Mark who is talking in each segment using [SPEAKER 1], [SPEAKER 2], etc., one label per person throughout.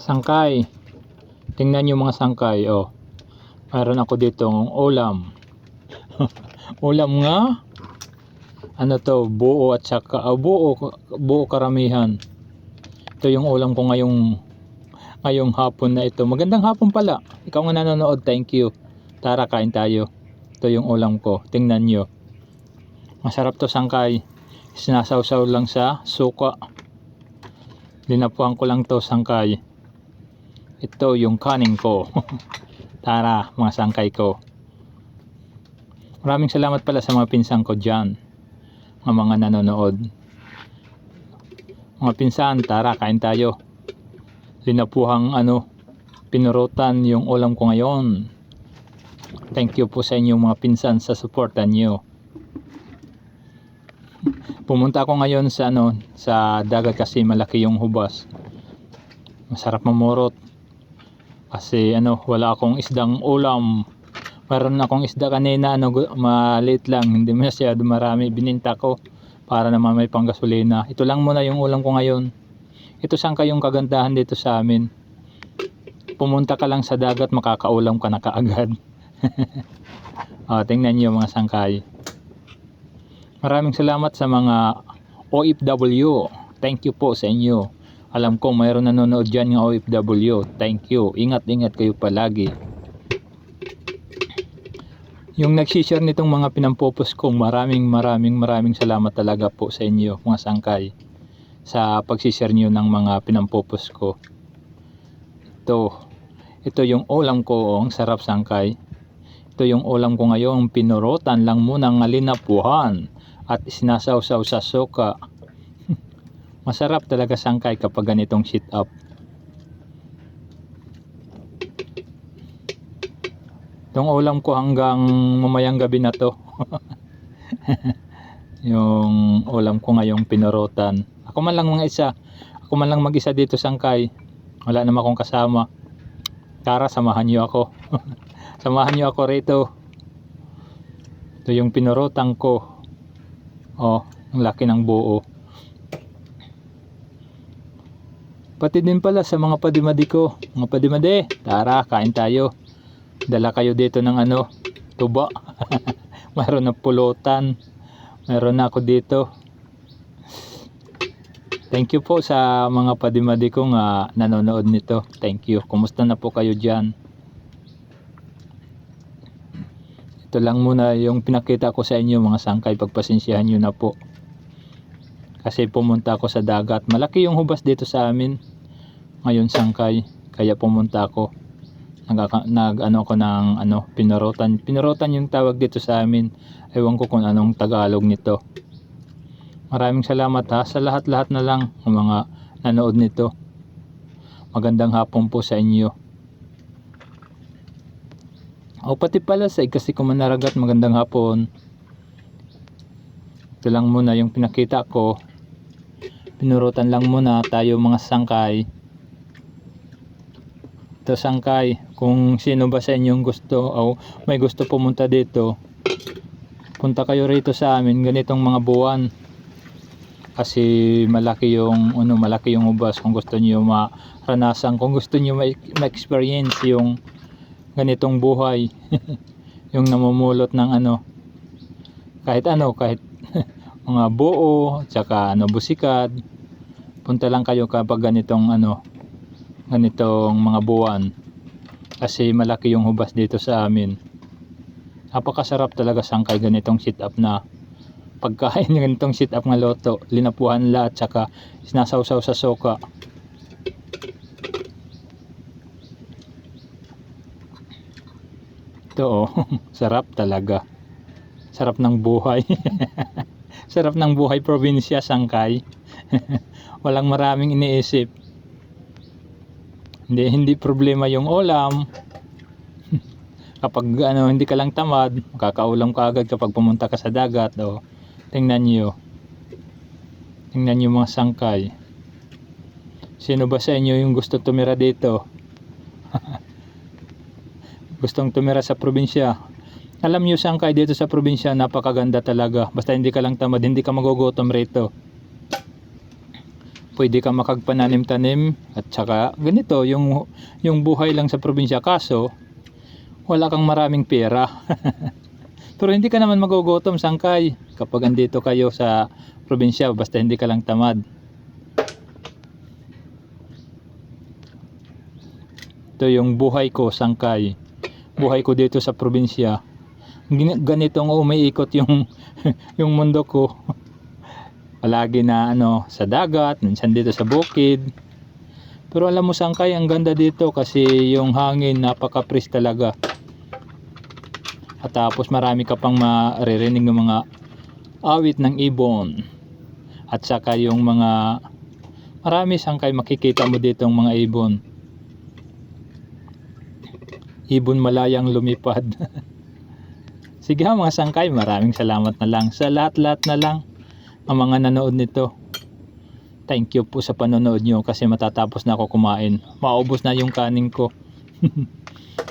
[SPEAKER 1] Sangkay. Tingnan nyo mga sangkay. Oh. Mayroon ako ditong ulam. Ulam nga. Ano to? Buo at saka buo karamihan. Ito yung ulam ko ngayong hapon na ito. Magandang hapon pala. Ikaw nga nanonood. Thank you. Tara, kain tayo. Ito yung ulam ko. Tingnan nyo. Masarap to sangkay. Sinasawsaw lang sa suka. Dinapuan ko lang to sangkay. Ito yung kanin ko. Tara mga sangkay ko. Maraming salamat pala sa mga pinsan ko dyan. Mga nanonood. Mga pinsan, tara kain tayo. Dinapuhang pinurutan yung ulam ko ngayon. Thank you po sa inyong mga pinsan sa suporta nyo. Pumunta ako ngayon sa dagat kasi malaki yung hubas. Masarap mamurot. Kasi wala akong isdang ulam. Meron akong isda kanina maliit lang, hindi masyado marami. Bininta ko para naman may panggasolina. Ito lang muna yung ulam ko ngayon. Ito sangkay yung kagandahan dito sa amin. Pumunta ka lang sa dagat, makakaulam ka na kaagad. Tingnan niyo mga sangkay. Maraming salamat sa mga OFW. Thank you po sa inyo. Alam ko mayroon nanonood dyan ng OFW. Thank you. Ingat-ingat kayo palagi. Yung nagsishare nitong mga pinampopost ko, maraming salamat talaga po sa inyo mga sangkay. Sa pagsishare nyo ng mga pinampopost ko. Ito yung ulam ko. Ang sarap sangkay. Ito yung ulam ko ngayon. Pinurutan lang muna ng linapuhan at sinasawsaw sa suka. Masarap talaga sangkay kapag ganitong sit up. Itong ulam ko hanggang mamayang gabi na to. Yung ulam ko ngayong pinurutan. Ako man lang mag-isa dito sangkay. Wala naman akong kasama. Tara, samahan niyo ako. Samahan niyo ako rito. Ito yung pinurutan ko. Oh, ang laki ng buo. Pati din pala sa mga padimadi ko. Mga padimadi, tara, kain tayo. Dala kayo dito ng tuba. Mayroon na pulutan. Mayroon na ako dito. Thank you po sa mga padimadi ko nga nanonood nito. Thank you. Kumusta na po kayo dyan? Ito lang muna yung pinakita ko sa inyo mga sangkay. Pagpasensyahan nyo na po. Kasi pumunta ako sa dagat. Malaki yung hubas dito sa amin. Ngayon sangkay. Kaya pumunta ako. Ako ng pinurutan. Pinurutan yung tawag dito sa amin. Ewan ko kung anong Tagalog nito. Maraming salamat sa lahat-lahat na lang ng mga nanood nito. Magandang hapon po sa inyo. Pati pala sa kasi ko manaragat, magandang hapon. Ito lang muna yung pinakita ko. Pinurutan lang muna tayo mga sangkay. Ito sangkay, kung sino ba sa inyong gusto o may gusto pumunta dito, punta kayo rito sa amin ganitong mga buwan. Kasi malaki yung hubas. Kung gusto niyo maranasan, kung gusto niyo ma-experience yung ganitong buhay. Yung namumulot ng kahit mga buo, tsaka busikad. Punta lang kayo kapag ganitong mga buwan. Kasi malaki yung hubas dito sa amin. Napakasarap talaga sangkay ganitong sit up na pagkain, ganitong sit up nga loto. Linapuhan lahat tsaka sinasawsaw sa suka. Ito sarap talaga. Sarap ng buhay. Sarap ng buhay probinsya sangkay. Walang maraming iniisip. Hindi problema yung ulam. Kapag hindi ka lang tamad, makakaulam ka agad kapag pumunta ka sa dagat. Tingnan niyo mga sangkay. Sino ba sa inyo yung gusto tumira dito? Gustong tumira sa probinsya? Alam niyo sangkay dito sa probinsya, napakaganda talaga. Basta hindi ka lang tamad, hindi ka magugutom rito. pwede ka makagpananim-tanim at saka ganito yung buhay lang sa probinsya, kaso wala kang maraming pera. Pero hindi ka naman magugutom, sangkay, kapag andito kayo sa probinsya, basta hindi ka lang tamad. Ito yung buhay ko, sangkay, buhay ko dito sa probinsya. Ganitong umiikot yung yung mundo ko. Palagi na sa dagat, minsan dito sa bukid. Pero alam mo, sangkay, ang ganda dito kasi yung hangin napaka-fresh talaga. At tapos marami ka pang maririnig ng mga awit ng ibon. At saka yung mga marami, sangkay, makikita mo dito ang mga ibon. Ibon malayang lumipad. Sige mga sangkay, maraming salamat na lang sa lahat-lahat na lang ang mga nanood nito. Thank you po sa panonood nyo kasi matatapos na ako kumain. Maubos na yung kanin ko.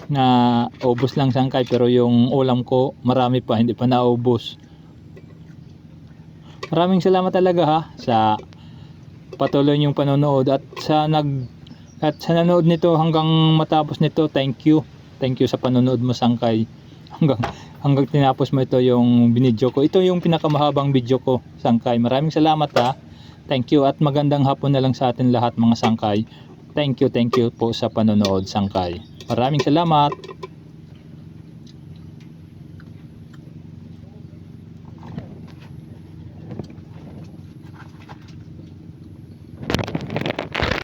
[SPEAKER 1] Na ubos lang, sangkay, pero yung ulam ko marami pa, hindi pa naubos. Maraming salamat talaga ha sa patuloy yung panonood at sa nanood nito hanggang matapos nito. Thank you sa panonood mo, sangkay, hanggang tinapos mo ito yung binidyo ko. Ito yung pinakamahabang video ko, sangkay. Maraming salamat ha. Thank you at magandang hapon na lang sa atin lahat mga sangkay. Thank you po sa panonood, sangkay. Maraming salamat.